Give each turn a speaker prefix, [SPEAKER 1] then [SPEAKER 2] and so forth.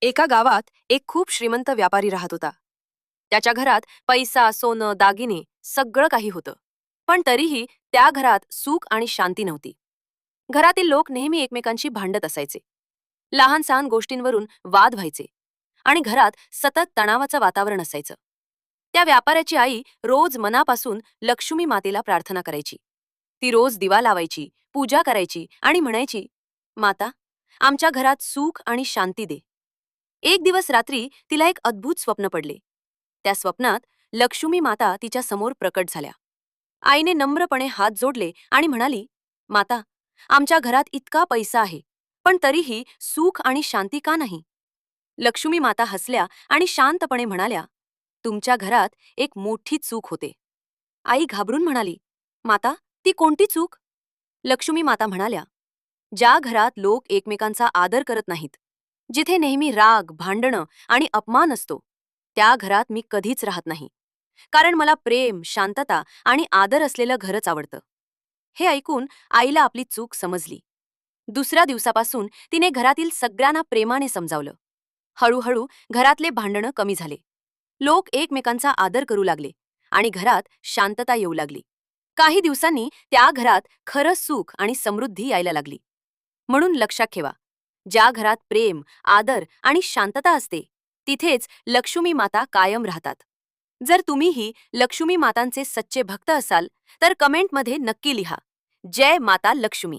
[SPEAKER 1] एका गावात एक खूप श्रीमंत व्यापारी राहत होता. त्याच्या घरात पैसा, सोनं, दागिने सगळं काही होतं. पण तरीही त्या घरात सुख आणि शांती नव्हती. घरातील लोक नेहमी एकमेकांशी भांडत असायचे. लहान सहान गोष्टींवरून वाद व्हायचे आणि घरात सतत तणावाचं वातावरण असायचं. त्या व्यापाऱ्याची आई रोज मनापासून लक्ष्मी मातेला प्रार्थना करायची. ती रोज दिवा लावायची, पूजा करायची आणि म्हणायची, माता, आमच्या घरात सुख आणि शांती दे. एक दिवस रात्री तिला एक अद्भुत स्वप्न पडले. त्या स्वप्नात लक्ष्मी माता तिच्या समोर प्रकट झाल्या. आईने नम्रपणे हात जोडले आणि म्हणाली, माता, आमच्या घरात इतका पैसा आहे, पण तरीही सुख आणि शांती का नाही? लक्ष्मी माता हसल्या आणि शांतपणे म्हणाल्या, तुमच्या घरात एक मोठी चूक होते. आई घाबरून म्हणाली, माता, ती कोणती चूक? लक्ष्मी माता म्हणाल्या, ज्या घरात लोक एकमेकांचा आदर करत नाहीत, जिथे नेहमी राग, भांडणं आणि अपमान असतो, त्या घरात मी कधीच राहत नाही. कारण मला प्रेम, शांतता आणि आदर असलेलं घरच आवडतं. हे ऐकून आईला आपली चूक समजली. दुसऱ्या दिवसापासून तिने घरातील सगळ्यांना प्रेमाने समजावलं. हळूहळू घरातले भांडणं कमी झाले. लोक एकमेकांचा आदर करू लागले आणि घरात शांतता येऊ लागली. काही दिवसांनी त्या घरात खरं सुख आणि समृद्धी यायला लागली. म्हणून लक्षात ठेवा, ज्या घरात प्रेम, आदर आणि शांतता असते, तिथेच लक्ष्मी माता कायम राहतात. जर तुम्हीही लक्ष्मी मातांचे सच्चे भक्त असाल, तर कमेंटमध्ये नक्की लिहा, जय माता लक्ष्मी.